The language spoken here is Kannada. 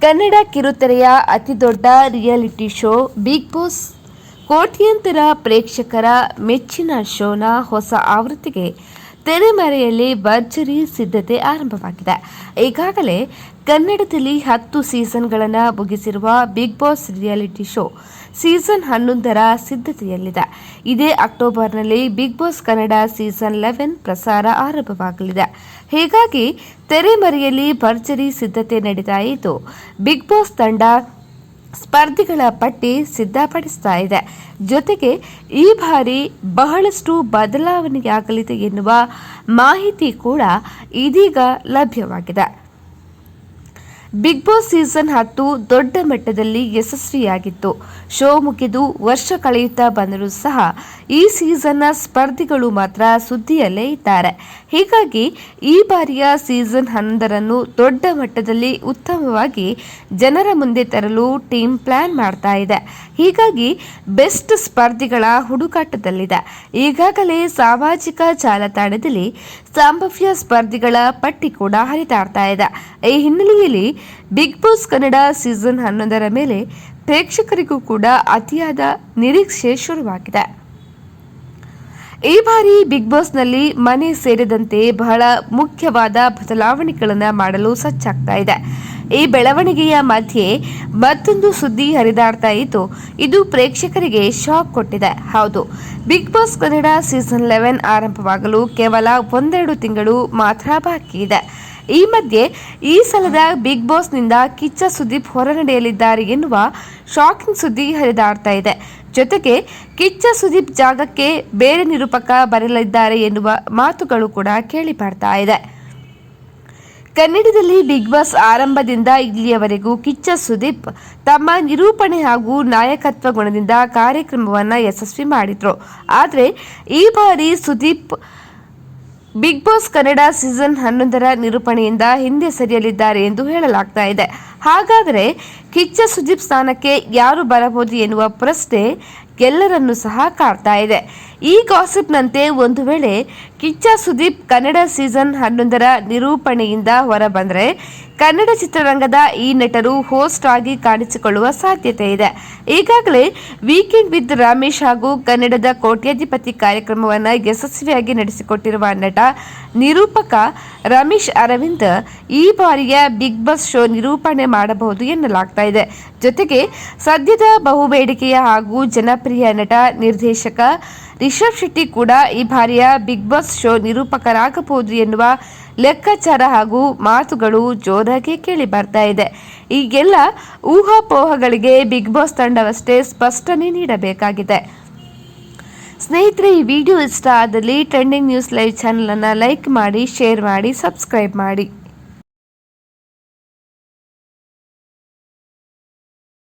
ಕನ್ನಡ ಕಿರುತೆರೆಯ ಅತಿದೊಡ್ಡ ರಿಯಾಲಿಟಿ ಶೋ ಬಿಗ್ ಬಾಸ್ ಕೋಟ್ಯಂತರ ಪ್ರೇಕ್ಷಕರ ಮೆಚ್ಚಿನ ಶೋನ ಹೊಸ ಆವೃತ್ತಿಗೆ ತೆರೆಮರೆಯಲ್ಲಿ ಭರ್ಜರಿ ಸಿದ್ಧತೆ ಆರಂಭವಾಗಿದೆ. ಈಗಾಗಲೇ ಕನ್ನಡದಲ್ಲಿ 10 ಸೀಸನ್ಗಳನ್ನು ಮುಗಿಸಿರುವ Big Boss reality show season 11ರ ಸಿದ್ಧತೆಯಲ್ಲಿದೆ. ಇದೇ ಅಕ್ಟೋಬರ್ನಲ್ಲಿ ಬಿಗ್ ಬಾಸ್ ಕನ್ನಡ ಸೀಸನ್ 11 ಪ್ರಸಾರ ಆರಂಭವಾಗಲಿದೆ. ಹೀಗಾಗಿ ತೆರೆಮರೆಯಲ್ಲಿ ಭರ್ಜರಿ ಸಿದ್ಧತೆ ನಡೀತಾ ಇದ್ದು, ಬಿಗ್ ಬಾಸ್ ತಂಡ ಸ್ಪರ್ಧಿಗಳ ಪಟ್ಟಿ ಸಿದ್ಧಪಡಿಸ್ತಾ ಇದೆ. ಜೊತೆಗೆ ಈ ಬಾರಿ ಬಹಳಷ್ಟು ಬದಲಾವಣೆಯಾಗಲಿದೆ ಎನ್ನುವ ಮಾಹಿತಿ ಕೂಡ ಇದೀಗ ಲಭ್ಯವಾಗಿದೆ. ಬಿಗ್ ಬಾಸ್ ಸೀಸನ್ 10 ದೊಡ್ಡ ಮಟ್ಟದಲ್ಲಿ ಯಶಸ್ವಿಯಾಗಿತ್ತು. ಶೋ ಮುಗಿದು ವರ್ಷ ಕಳೆಯುತ್ತಾ ಬಂದರೂ ಸಹ ಈ ಸೀಸನ್ನ ಸ್ಪರ್ಧಿಗಳು ಮಾತ್ರ ಸುದ್ದಿಯಲ್ಲೇ ಇದ್ದಾರೆ. ಹೀಗಾಗಿ ಈ ಬಾರಿಯ ಸೀಸನ್ 11ರನ್ನು ದೊಡ್ಡ ಮಟ್ಟದಲ್ಲಿ ಉತ್ತಮವಾಗಿ ಜನರ ಮುಂದೆ ತರಲು ಟೀಮ್ ಪ್ಲಾನ್ ಮಾಡ್ತಾ ಇದೆ. ಹೀಗಾಗಿ ಬೆಸ್ಟ್ ಸ್ಪರ್ಧಿಗಳ ಹುಡುಕಾಟದಲ್ಲಿದೆ. ಈಗಾಗಲೇ ಸಾಮಾಜಿಕ ಜಾಲತಾಣದಲ್ಲಿ ಸಂಭಾವ್ಯ ಸ್ಪರ್ಧಿಗಳ ಪಟ್ಟಿ ಕೂಡ ಹರಿದಾಡ್ತಾ ಇದೆ. ಈ ಹಿನ್ನೆಲೆಯಲ್ಲಿ ಬಿಗ್ ಬಾಸ್ ಕನ್ನಡ ಸೀಸನ್ 11ರ ಮೇಲೆ ಪ್ರೇಕ್ಷಕರಿಗೂ ಕೂಡ ಅತಿಯಾದ ನಿರೀಕ್ಷೆ ಶುರುವಾಗಿದೆ. ಈ ಬಾರಿ ಬಿಗ್ ಬಾಸ್ನಲ್ಲಿ ಮನೆ ಸೇರಿದಂತೆ ಬಹಳ ಮುಖ್ಯವಾದ ಬದಲಾವಣೆಗಳನ್ನು ಮಾಡಲು ಸಜ್ಜಾಗ್ತಾ ಇದೆ. ಈ ಬೆಳವಣಿಗೆಯ ಮಧ್ಯೆ ಮತ್ತೊಂದು ಸುದ್ದಿ ಹರಿದಾಡ್ತಾ ಇದ್ದು, ಇದು ಪ್ರೇಕ್ಷಕರಿಗೆ ಶಾಕ್ ಕೊಟ್ಟಿದೆ. ಹೌದು, ಬಿಗ್ ಬಾಸ್ ಕನ್ನಡ ಸೀಸನ್ 11 ಆರಂಭವಾಗಲು ಕೇವಲ 1-2 ತಿಂಗಳು ಮಾತ್ರ ಬಾಕಿ ಇದೆ. ಈ ಮಧ್ಯೆ ಈ ಸಲದ ಬಿಗ್ ಬಾಸ್ನಿಂದ ಕಿಚ್ಚ ಸುದೀಪ್ ಹೊರನಡೆಯಲಿದ್ದಾರೆ ಎನ್ನುವ ಶಾಕಿಂಗ್ ಸುದ್ದಿ ಹರಿದಾಡ್ತಾ ಇದೆ. ಜೊತೆಗೆ ಕಿಚ್ಚ ಸುದೀಪ್ ಜಾಗಕ್ಕೆ ಬೇರೆ ನಿರೂಪಕ ಬರಲಿದ್ದಾರೆ ಎನ್ನುವ ಮಾತುಗಳು ಕೂಡ ಕೇಳಿ ಬರ್ತಾ ಇದೆ. ಕನ್ನಡದಲ್ಲಿ ಬಿಗ್ ಬಾಸ್ ಆರಂಭದಿಂದ ಇಲ್ಲಿಯವರೆಗೂ ಕಿಚ್ಚ ಸುದೀಪ್ ತಮ್ಮ ನಿರೂಪಣೆ ಹಾಗೂ ನಾಯಕತ್ವ ಗುಣದಿಂದ ಕಾರ್ಯಕ್ರಮವನ್ನು ಯಶಸ್ವಿ ಮಾಡಿದ್ರು. ಆದರೆ ಈ ಬಾರಿ Sudeep Big Boss Kannada season 11ರ ನಿರೂಪಣೆಯಿಂದ ಹಿಂದೆ ಸರಿಯಲಿದ್ದಾರೆ ಎಂದು ಹೇಳಲಾಗ್ತಾ ಇದೆ. ಹಾಗಾದರೆ ಕಿಚ್ಚ ಸುದೀಪ್ ಸ್ಥಾನಕ್ಕೆ ಯಾರು ಬರಬಹುದು ಎನ್ನುವ ಪ್ರಶ್ನೆ ಎಲ್ಲರನ್ನೂ ಸಹ ಕಾಡ್ತಾ ಇದೆ. ಈ ಗಾಸಿಪ್ನಂತೆ ಒಂದು ವೇಳೆ ಕಿಚ್ಚ ಸುದೀಪ್ ಕನ್ನಡ ಸೀಸನ್ 11ರ ನಿರೂಪಣೆಯಿಂದ ಹೊರಬಂದರೆ ಕನ್ನಡ ಚಿತ್ರರಂಗದ ಈ ನಟರು ಹೋಸ್ಟ್ ಆಗಿ ಕಾಣಿಸಿಕೊಳ್ಳುವ ಸಾಧ್ಯತೆ ಇದೆ. ಈಗಾಗಲೇ ವೀಕೆಂಡ್ ವಿತ್ ರಮೇಶ್ ಹಾಗೂ ಕನ್ನಡದ ಕೋಟ್ಯಾಧಿಪತಿ ಕಾರ್ಯಕ್ರಮವನ್ನು ಯಶಸ್ವಿಯಾಗಿ ನಡೆಸಿಕೊಟ್ಟಿರುವ ನಟ ನಿರೂಪಕ ರಮೇಶ್ ಅರವಿಂದ್ ಈ ಬಾರಿಯ ಬಿಗ್ ಬಾಸ್ ಶೋ ನಿರೂಪಣೆ ಮಾಡಬಹುದು ಎನ್ನಲಾಗ್ತಾ ಇದೆ. ಜೊತೆಗೆ ಸದ್ಯದ ಬಹುಬೇಡಿಕೆಯ ಹಾಗೂ ಜನಪ್ರಿಯ ನಟ ನಿರ್ದೇಶಕ ರಿಷಬ್ ಶೆಟ್ಟಿ ಕೂಡ ಈ ಬಾರಿಯ ಬಿಗ್ ಬಾಸ್ ಶೋ ನಿರೂಪಕರಾಗಬಹುದು ಎನ್ನುವ ಲೆಕ್ಕಾಚಾರ ಹಾಗೂ ಮಾತುಗಳು ಜೋರಾಗಿ ಕೇಳಿ ಬರ್ತಾ ಇದೆ. ಈಗೆಲ್ಲ ಊಹಾಪೋಹಗಳಿಗೆ ಬಿಗ್ ಬಾಸ್ ತಂಡವಷ್ಟೇ ಸ್ಪಷ್ಟನೆ ನೀಡಬೇಕಾಗಿದೆ. ಸ್ನೇಹಿತರೆ, ಈ ವಿಡಿಯೋ ಇಷ್ಟ ಆದಲ್ಲಿ ಟ್ರೆಂಡಿಂಗ್ ನ್ಯೂಸ್ ಲೈವ್ ಚಾನೆಲ್ ಅನ್ನು ಲೈಕ್ ಮಾಡಿ, ಶೇರ್ ಮಾಡಿ, ಸಬ್ಸ್ಕ್ರೈಬ್ ಮಾಡಿ.